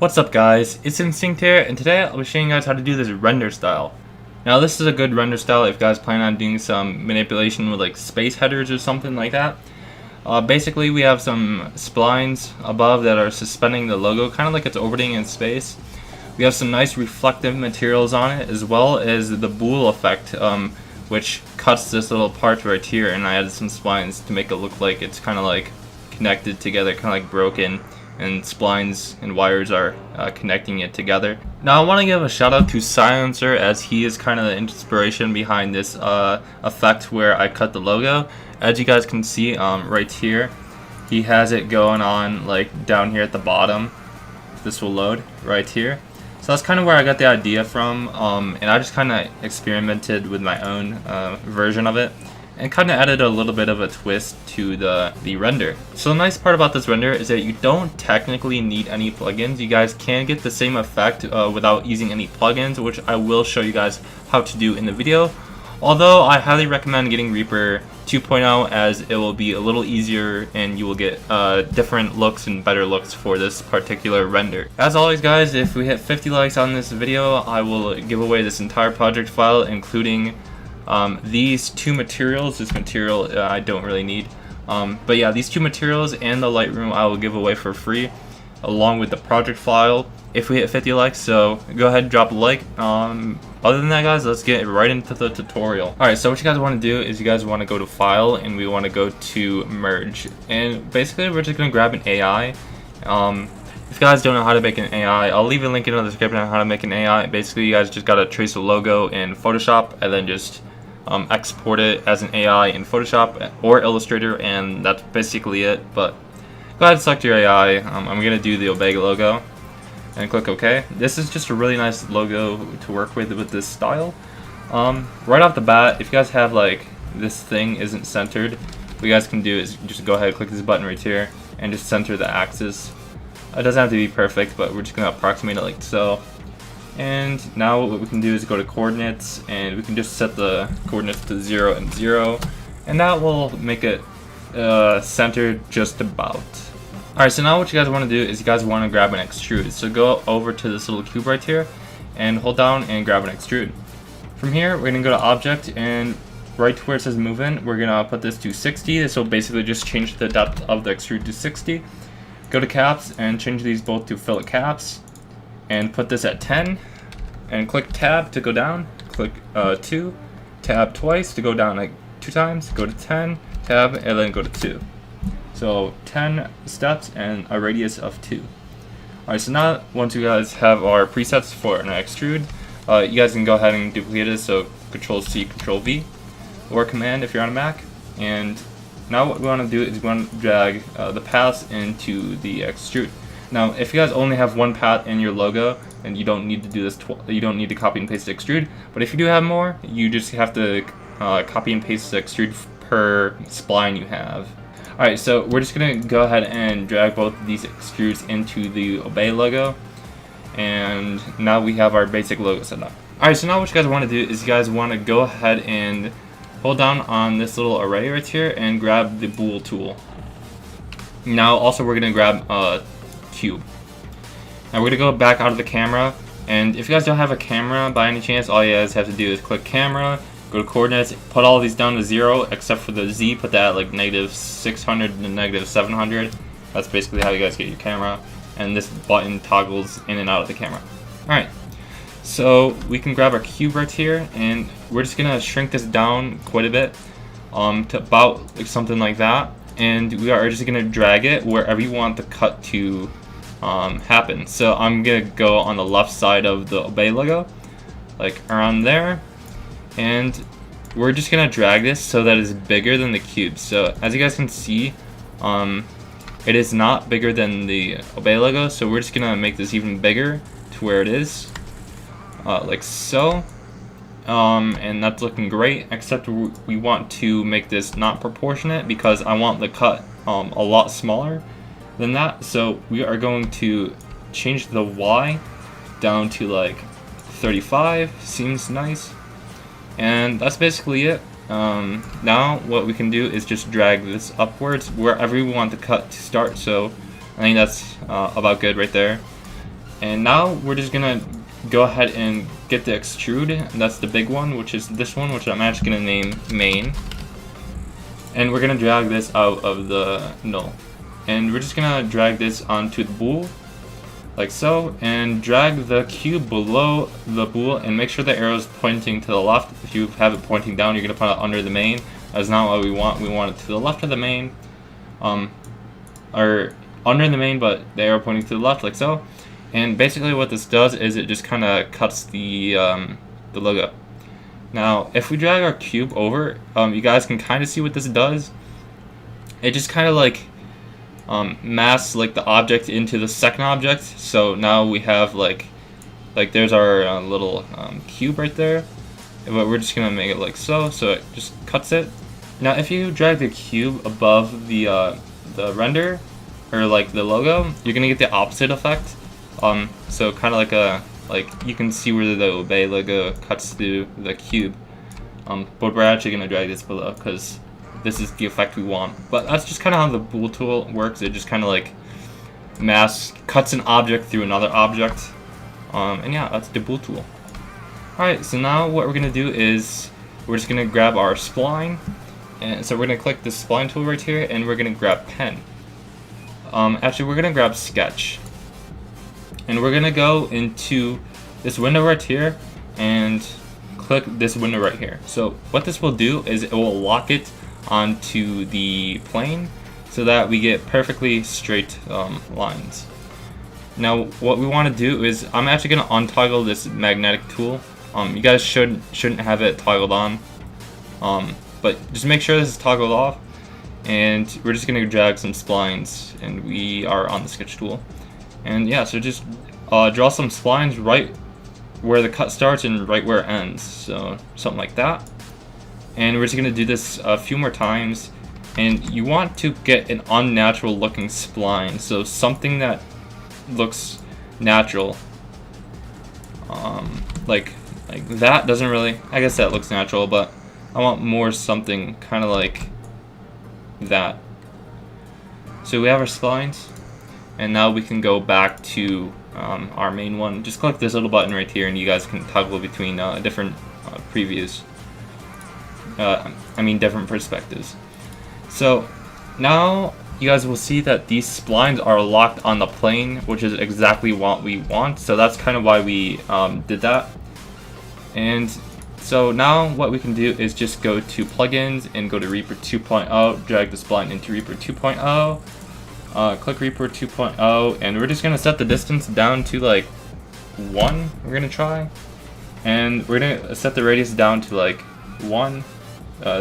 What's up guys, it's Instinct here, and today I'll be showing you guys how to do this render style. Now this is a good render style if you guys plan on doing some manipulation with like space headers or something like that. Basically we have some splines above that are suspending the logo, kind of like it's orbiting in space. We have some nice reflective materials on it, as well as the bool effect, which cuts this little part right here, and I added some splines to make it look like it's kind of like connected together, kind of like broken, and splines and wires are connecting it together. Now I want to give a shout out to Silencer, as he is kind of the inspiration behind this effect where I cut the logo. As you guys can see right here, he has it going on like down here at the bottom. This will load right here. So that's kind of where I got the idea from, and I just kind of experimented with my own version of it, and kind of added a little bit of a twist to the render. So the nice part about this render is that you don't technically need any plugins. You guys can get the same effect without using any plugins, which I will show you guys how to do in the video. Although I highly recommend getting Reaper 2.0, as it will be a little easier and you will get different looks and better looks for this particular render. As always guys, if we hit 50 likes on this video, I will give away this entire project file, including these two materials. This material I don't really need, but yeah, these two materials and the Lightroom I will give away for free, along with the project file, if we hit 50 likes. So go ahead and drop a like. Other than that guys, let's get right into the tutorial. Alright, so what you guys want to do is you guys want to go to File, and we want to go to Merge, and basically we're just going to grab an AI. If you guys don't know how to make an AI, I'll leave a link in the description on how to make an AI. Basically you guys just got to trace a logo in Photoshop and then just export it as an AI in Photoshop or Illustrator, and that's basically it. But go ahead and select your AI. I'm going to do the Omega logo and click OK. This is just a really nice logo to work with this style. Right off the bat, if you guys have like this thing isn't centered, what you guys can do is just go ahead and click this button right here and just center the axis. It doesn't have to be perfect, but we're just going to approximate it like so. And now what we can do is go to coordinates, and we can just set the coordinates to 0 and 0, and that will make it centered just about. Alright, so now what you guys want to do is you guys want to grab an extrude. So go over to this little cube right here and hold down and grab an extrude. From here we're going to go to object, and right where it says move in, we're going to put this to 60. This will basically just change the depth of the extrude to 60. Go to caps and change these both to fillet caps, and put this at 10, and click tab to go down, click 2, tab twice to go down like 2 times, go to 10, tab, and then go to 2. So 10 steps and a radius of 2. Alright, so now once you guys have our presets for an extrude, you guys can go ahead and duplicate it, so Control C, Control V, or Command if you're on a Mac. And now what we want to do is we want to drag the paths into the extrude. Now if you guys only have one path in your logo, then you don't need to do this, you don't need to copy and paste the extrude. But if you do have more, you just have to copy and paste the extrude per spline you have. Alright, so we're just going to go ahead and drag both of these extrudes into the Obey logo, and now we have our basic logo set up. Alright, so now what you guys want to do is you guys want to go ahead and hold down on this little array right here and grab the bool tool. Now also we're going to grab a cube. Now we're going to go back out of the camera, and if you guys don't have a camera by any chance, all you guys have to do is click camera, go to coordinates, put all of these down to 0 except for the Z, put that at like -600 and -700. That's basically how you guys get your camera, and this button toggles in and out of the camera. Alright, so we can grab our cube right here, and we're just going to shrink this down quite a bit to about something like that, and we are just going to drag it wherever you want the cut to happen. So I'm going to go on the left side of the Obey logo, like around there. And we're just gonna drag this so that it's bigger than the cube. So as you guys can see, it is not bigger than the Obey logo, so we're just gonna make this even bigger to where it is, like so. And that's looking great, except we want to make this not proportionate, because I want the cut a lot smaller than that. So we are going to change the Y down to like 35. Seems nice. And that's basically it. Now what we can do is just drag this upwards wherever we want the cut to start. So I think that's about good right there. And now we're just gonna go ahead and get the extrude, and that's the big one, which is this one, which I'm actually gonna name main. And we're gonna drag this out of the null. And we're just gonna drag this onto the bool, like so, and drag the cube below the bool and make sure the arrow is pointing to the left. If you have it pointing down, you're gonna put it under the main. That's not what we want. We want it to the left of the main, or under the main, but the arrow pointing to the left, like so. And basically what this does is it just kind of cuts the logo. Now, if we drag our cube over, you guys can kind of see what this does. It just kind of like masks like the object into the second object. So now we have like there's our little cube right there. But we're just gonna make it like so. So it just cuts it. Now, if you drag the cube above the render or like the logo, you're gonna get the opposite effect. So kind of like you can see where the obey logo cuts through the cube. But we're actually gonna drag this below because this is the effect we want. But that's just kind of how the bool tool works. It just kind of like cuts an object through another object. And yeah, that's the bool tool. Alright, so now what we're gonna do is we're just gonna grab our spline. And so we're gonna click the spline tool right here, and we're gonna grab pen. Actually, we're gonna grab sketch. And we're gonna go into this window right here and click this window right here. So what this will do is it will lock it onto the plane so that we get perfectly straight lines. Now what we want to do is I'm actually gonna untoggle this magnetic tool. You guys shouldn't have it toggled on, but just make sure this is toggled off. And we're just gonna drag some splines, and we are on the sketch tool. And yeah, so just draw some splines right where the cut starts and right where it ends. So something like that. And we're just gonna do this a few more times. And you want to get an unnatural looking spline, so something that looks natural. Like that doesn't really. I guess that looks natural, but I want more something kind of like that. So we have our splines. And now we can go back to our main one. Just click this little button right here, and you guys can toggle between different previews. I mean, different perspectives. So now you guys will see that these splines are locked on the plane, which is exactly what we want. So that's kind of why we did that. And so now what we can do is just go to plugins and go to Reaper 2.0, drag the spline into Reaper 2.0. Click Reaper 2.0, and we're just gonna set the distance down to like 1. We're gonna try, and we're gonna set the radius down to like 1,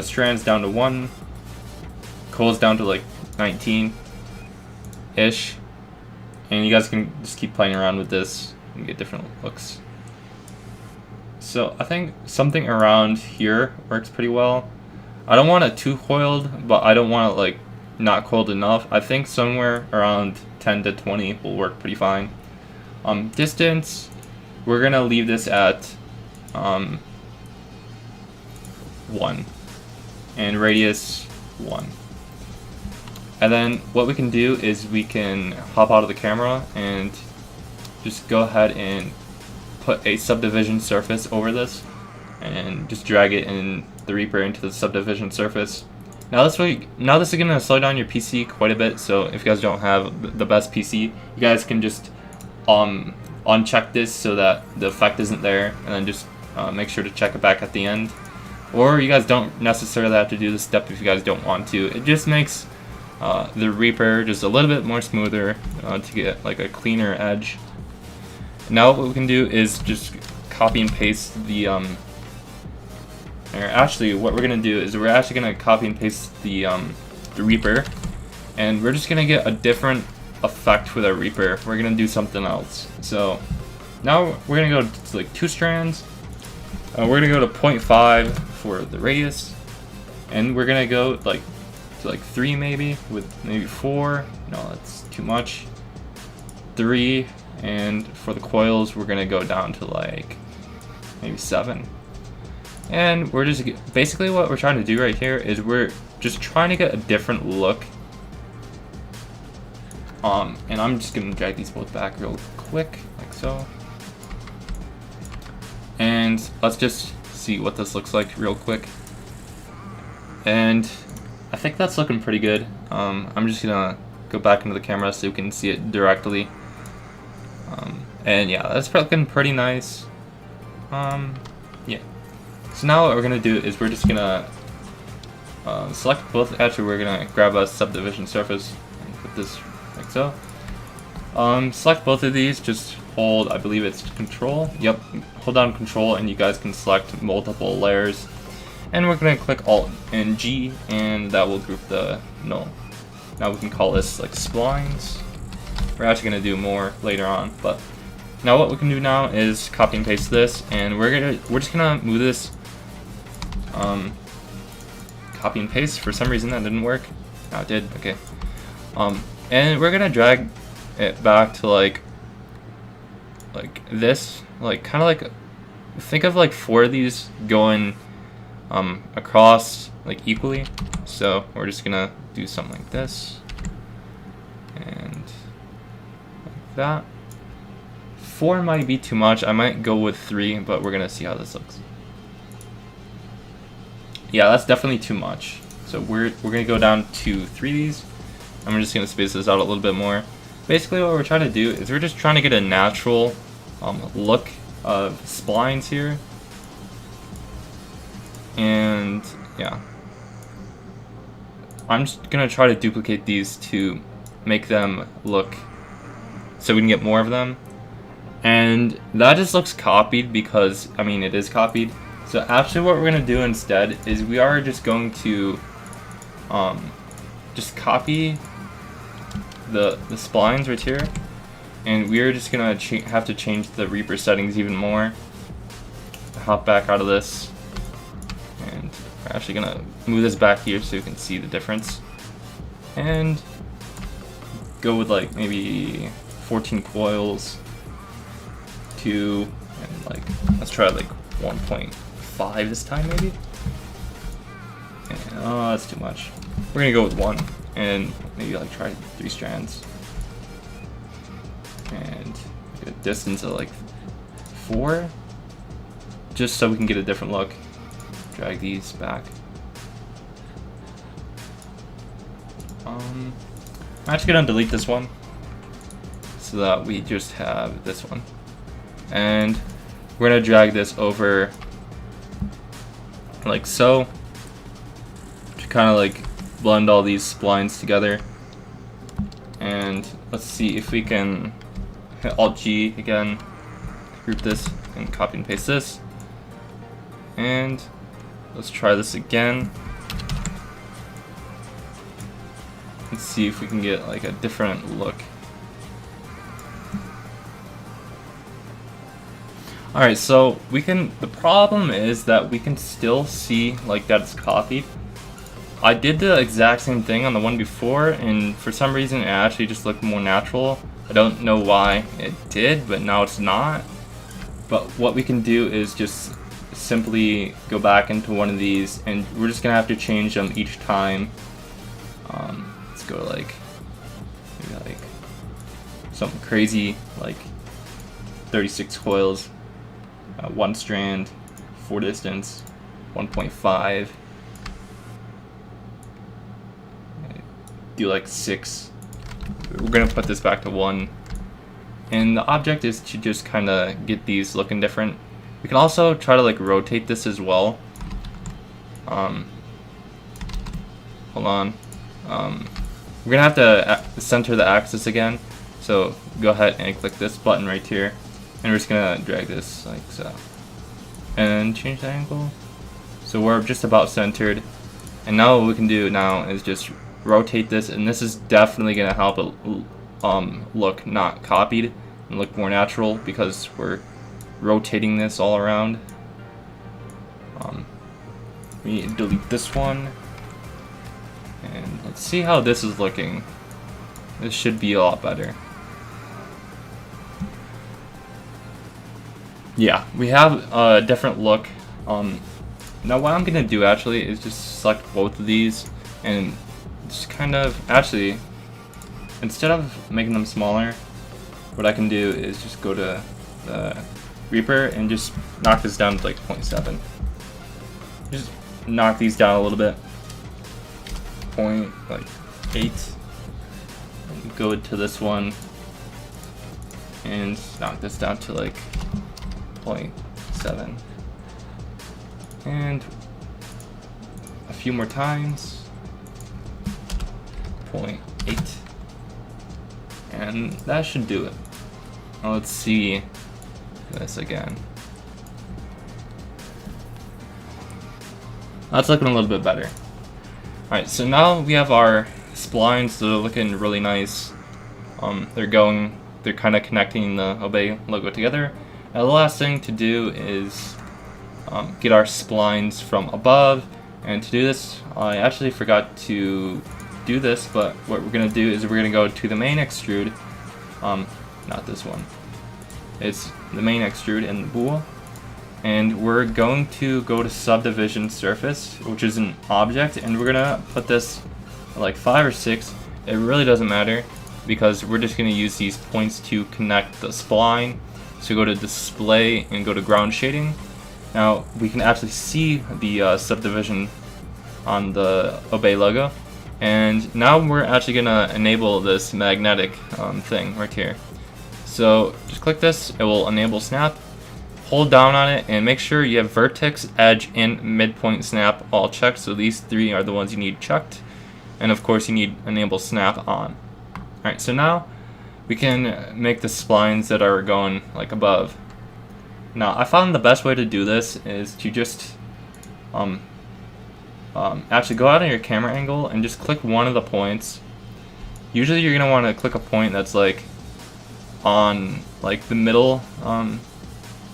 strands down to 1, coils down to like 19 ish, and you guys can just keep playing around with this and get different looks. So I think something around here works pretty well. I don't want it too coiled, but I don't want it like not coiled enough. I think somewhere around 10 to 20 will work pretty fine. Distance, we're gonna leave this at 1, and radius 1. And then what we can do is we can hop out of the camera and just go ahead and put a subdivision surface over this, and just drag it in the Reaper into the subdivision surface. Now this is gonna slow down your PC quite a bit. So if you guys don't have the best PC, you guys can just uncheck this so that the effect isn't there, and then just make sure to check it back at the end. Or you guys don't necessarily have to do this step if you guys don't want to. It just makes the Reaper just a little bit more smoother to get like a cleaner edge. Now what we can do is just copy and paste the or actually what we're gonna do is we're actually gonna copy and paste the Reaper, and we're just gonna get a different effect with our Reaper. We're gonna do something else. So now we're gonna go to like 2 strands. We're gonna go to 0.5 for the radius, and we're gonna go like to like 3 maybe, with maybe 4. No, that's too much. 3, and for the coils we're gonna go down to like maybe 7. And we're just basically what we're trying to do right here is we're just trying to get a different look And I'm just gonna drag these both back real quick, like so. And let's just see what this looks like real quick. And I think that's looking pretty good. I'm just gonna go back into the camera so you can see it directly. And yeah, that's looking pretty nice. Yeah. So now what we're gonna do is we're just gonna select both. Actually, we're gonna grab a subdivision surface and put this like so. Select both of these. Just hold, I believe it's Control. Yep, hold down Control, and you guys can select multiple layers. And we're gonna click Alt and G, and that will group the null. Now we can call this like Splines. We're actually gonna do more later on, but now what we can do now is copy and paste this, and we're just gonna move this. Copy and paste. For some reason that didn't work. No, it did. Okay. And we're gonna drag it back to like this, like kind of like, think of like 4 of these going across like equally. So we're just gonna do something like this and like that. 4 might be too much. I might go with 3, but we're gonna see how this looks. Yeah, that's definitely too much. So we're gonna go down to 3 of these. I'm just gonna space this out a little bit more. Basically, what we're trying to do is we're just trying to get a natural look of splines here. And yeah, I'm just gonna try to duplicate these to make them look so we can get more of them. And that just looks copied because, I mean, it is copied. So actually what we're gonna do instead is we are just going to just copy the splines right here, and we're just gonna have to change the Reaper settings even more. Hop back out of this, and we're actually gonna move this back here so you can see the difference, and go with like maybe 14 coils to, and like let's try like 1.5 this time maybe. And, oh, that's too much. We're gonna go with 1 and maybe like try 3 strands and get a distance of like 4, just so we can get a different look. Drag these back. I'm actually gonna delete this one so that we just have this one, and we're gonna drag this over like so to kind of like blend all these splines together. And let's see if we can hit Alt G again, group this, and copy and paste this. And let's try this again. Let's see if we can get like a different look. Alright, so we can, the problem is that we can still see like that it's copied. I did the exact same thing on the one before, and for some reason it actually just looked more natural. I don't know why it did, but now it's not. But what we can do is just simply go back into one of these, and we're just gonna have to change them each time. Let's go like maybe like something crazy like 36 coils, 1 strand, 4 distance, 1.5. Do like 6. We're gonna put this back to 1, and the object is to just kind of get these looking different. We can also try to like rotate this as well. Hold on. We're gonna have to center the axis again, so go ahead and click this button right here, and we're just gonna drag this like so and change the angle so we're just about centered. And now what we can do now is just rotate this, and this is definitely gonna help it look not copied and look more natural because we're rotating this all around. We need to delete this one, and let's see how this is looking. This should be a lot better. Yeah, we have a different look. Now what I'm gonna do actually is just select both of these and just kind of, actually, instead of making them smaller, what I can do is just go to the Reaper and just knock this down to like 0.7. Just knock these down a little bit. 0.8. Go to this one and knock this down to like 0.7. And a few more times. 0.8. And that should do it. Now let's see this again. That's looking a little bit better. Alright, so now we have our splines that are looking really nice. They're kind of connecting the Obey logo together. Now the last thing to do is get our splines from above. And to do this, I actually forgot to do this, but what we're going to do is we're going to go to the main extrude. Not this one. It's the main extrude in the bool. And we're going to go to Subdivision Surface, which is an object, and we're going to put this like 5 or 6. It really doesn't matter because we're just going to use these points to connect the spline. So go to Display and go to Ground Shading. Now we can actually see the subdivision on the Obey logo. And now we're actually going to enable this magnetic thing right here. So just click this, it will enable snap. Hold down on it and make sure you have vertex, edge, and midpoint snap all checked. So these 3 are the ones you need checked. And of course you need enable snap on. Alright, so now we can make the splines that are going like above. Now I found the best way to do this is to just actually go out on your camera angle and just click one of the points. Usually you're going to want to click a point that's like on like the middle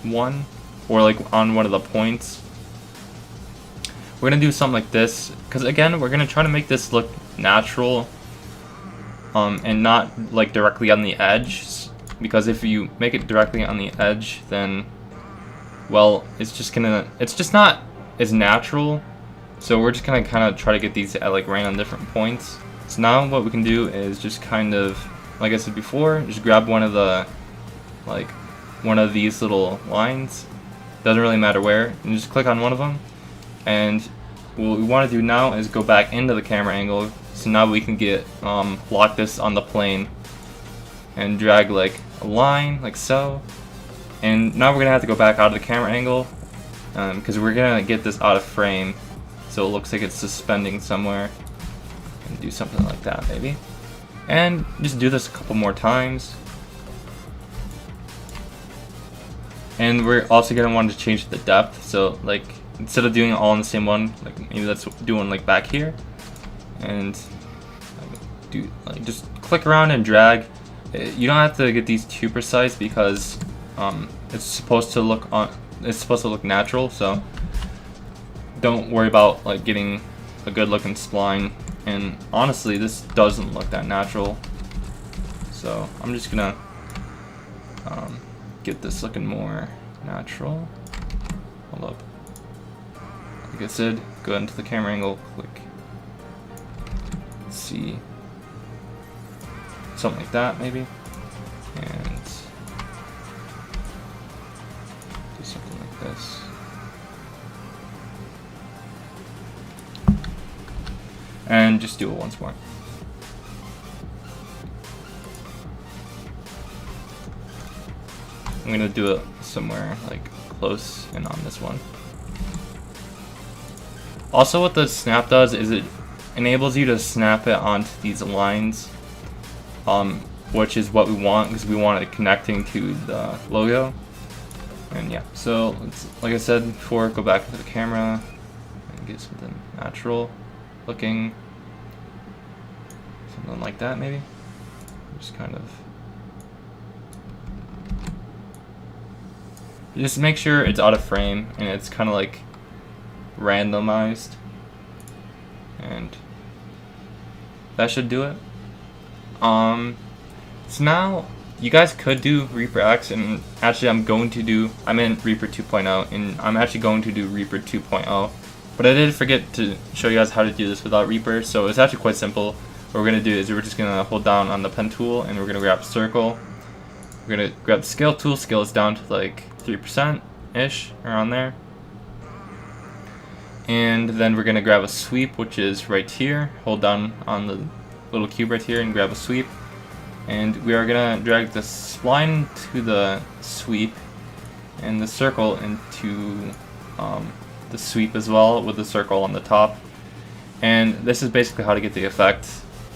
one, or like on one of the points. We're going to do something like this because again we're going to try to make this look natural and not like directly on the edge, because if you make it directly on the edge then, well, it's just not as natural. So we're just gonna kind of try to get these at like random different points. So now what we can do is just kind of, like I said before, just grab one of these little lines, doesn't really matter where, and just click on one of them. And what we want to do now is go back into the camera angle. So now we can get lock this on the plane and drag like a line like so. And now we're gonna have to go back out of the camera angle because we're gonna get this out of frame, so it looks like it's suspending somewhere. And do something like that maybe, and just do this a couple more times. And we're also gonna want to change the depth. So like instead of doing it all in the same one, like maybe let's do one like back here, and do like just click around and drag. You don't have to get these too precise because it's supposed to look natural, so don't worry about like getting a good looking spline. And honestly, this doesn't look that natural, so I'm just gonna get this looking more natural. Hold up. Like I said, go into the camera angle, click. Let's see, something like that maybe, and do something like this. And just do it once more. I'm gonna do it somewhere like close and on this one. Also, what the snap does is it enables you to snap it onto these lines, which is what we want because we want it connecting to the logo. And yeah, so like I said before, go back into the camera and get something natural looking, something like that maybe. Just kind of just make sure it's out of frame and it's kind of like randomized, and that should do it. So now you guys could do Reaper X, and actually I'm in Reaper 2.0 and I'm actually going to do Reaper 2.0, but I did forget to show you guys how to do this without Reaper. So it's actually quite simple. what we're going to do is we're just going to hold down on the pen tool and we're going to grab circle. We're going to grab the scale tool, scale is down to like 3%-ish, around there. And then we're going to grab a sweep, which is right here. Hold down on the little cube right here and grab a sweep. And we are going to drag the spline to the sweep and the circle into the sweep as well, with the circle on the top. And this is basically how to get the effect.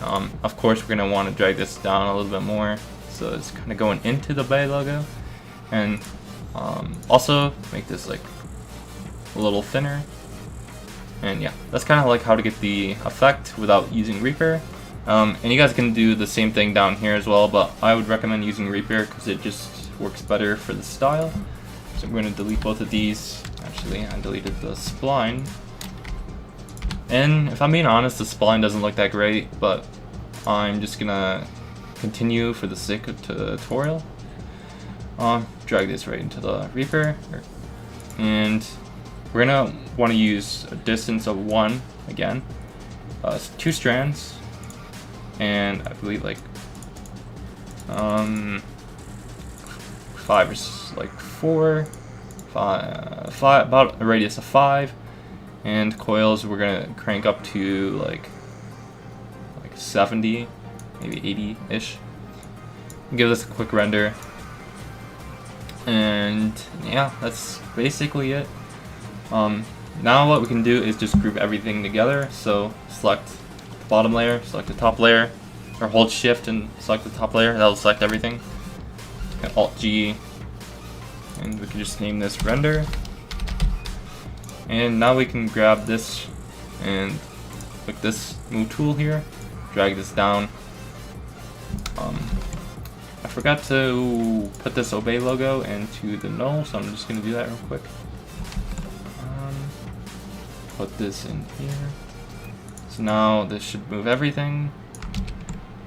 Of course, we're going to want to drag this down a little bit more, so it's kind of going into the bay logo. And also make this like a little thinner. And yeah, that's kind of like how to get the effect without using Reaper. And you guys can do the same thing down here as well, but I would recommend using Reaper because it just works better for the style. So I'm going to delete both of these. Actually, I deleted the spline. And if I'm being honest, the spline doesn't look that great, but I'm just gonna continue for the sake of the tutorial. Drag this right into the Reaper, and we're gonna want to use a distance of 1 again. 2 strands, and I believe like 5 or like 4, 5, about a radius of 5. And coils we're gonna crank up to like 70, maybe 80-ish. Give this a quick render. And yeah, that's basically it. Now what we can do is just group everything together. So select the bottom layer, select the top layer, or hold shift and select the top layer. That'll select everything. And Alt G, and we can just name this render. And now we can grab this and click this move tool here, drag this down. I forgot to put this obey logo into the null, so I'm just going to do that real quick. Put this in here. So now this should move everything.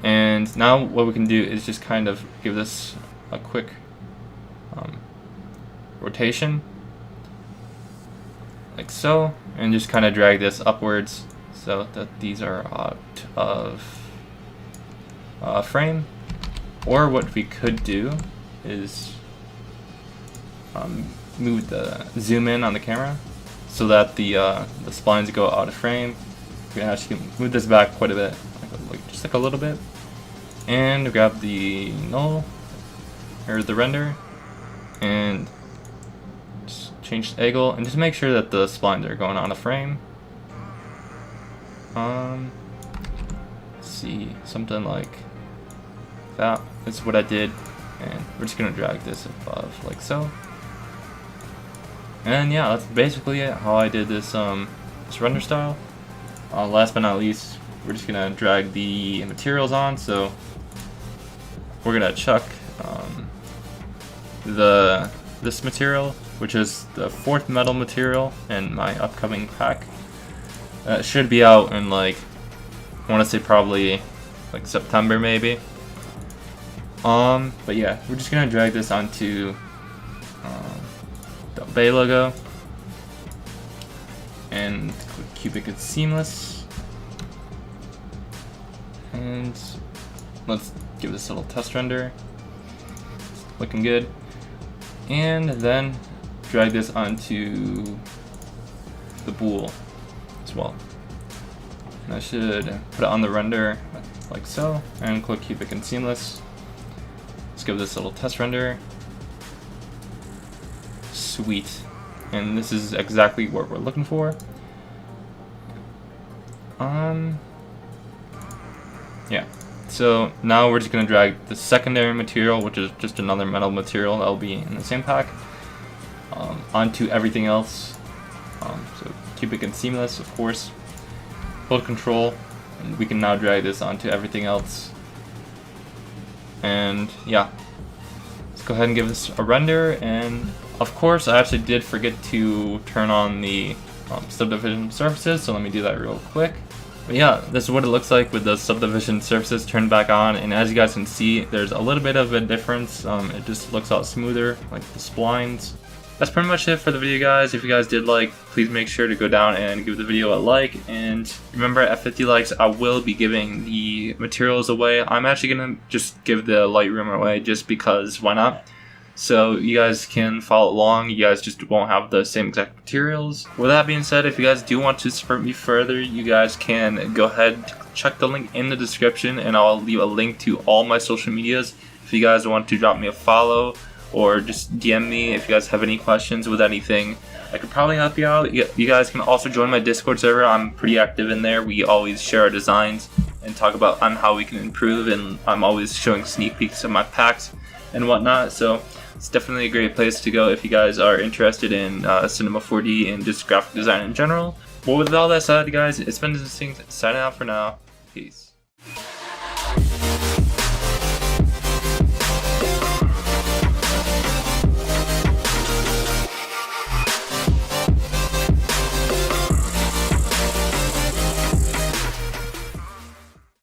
And now what we can do is just kind of give this a quick rotation, like so, and just kind of drag this upwards so that these are out of frame. Or what we could do is move the zoom in on the camera so that the splines go out of frame. We can actually move this back quite a bit, just like a little bit, and grab the null or the render and change the angle, and just make sure that the splines are going on a frame. Let's see, something like that. That's what I did, and we're just gonna drag this above like so. And yeah, that's basically it. How I did this this render style. Last but not least, we're just gonna drag the materials on. So we're gonna chuck this material, which is the 4th metal material in my upcoming pack. It should be out in like, I want to say probably like September maybe. But yeah, we're just gonna drag this onto the Bay logo and click Cubic and Seamless, and let's give this a little test render. It's looking good. And then drag this onto the bool as well. And I should put it on the render like so, and click Cubic and Seamless. Let's give this a little test render. Sweet. And this is exactly what we're looking for. Yeah. So now we're just gonna drag the secondary material, which is just another metal material that'll be in the same pack, onto everything else. So Cubic and Seamless, of course. Hold Control, and we can now drag this onto everything else. And yeah, let's go ahead and give this a render. And of course, I actually did forget to turn on the Subdivision Surfaces, so let me do that real quick. But yeah, this is what it looks like with the Subdivision Surfaces turned back on, and as you guys can see, there's a little bit of a difference. It just looks a lot smoother, like the splines. That's pretty much it for the video, guys. If you guys did like, please make sure to go down and give the video a like, and remember, at 50 likes, I will be giving the materials away. I'm actually gonna just give the Lightroom away just because why not? So you guys can follow along. You guys just won't have the same exact materials. With that being said, if you guys do want to support me further, you guys can go ahead, check the link in the description, and I'll leave a link to all my social medias. If you guys want to drop me a follow or just DM me if you guys have any questions with anything, I could probably help you out. You guys can also join my Discord server. I'm pretty active in there. We always share our designs and talk about on how we can improve, and I'm always showing sneak peeks of my packs and whatnot. So it's definitely a great place to go if you guys are interested in Cinema 4D and just graphic design in general. But with all that said, guys, it's been Distinct signing out for now. Peace.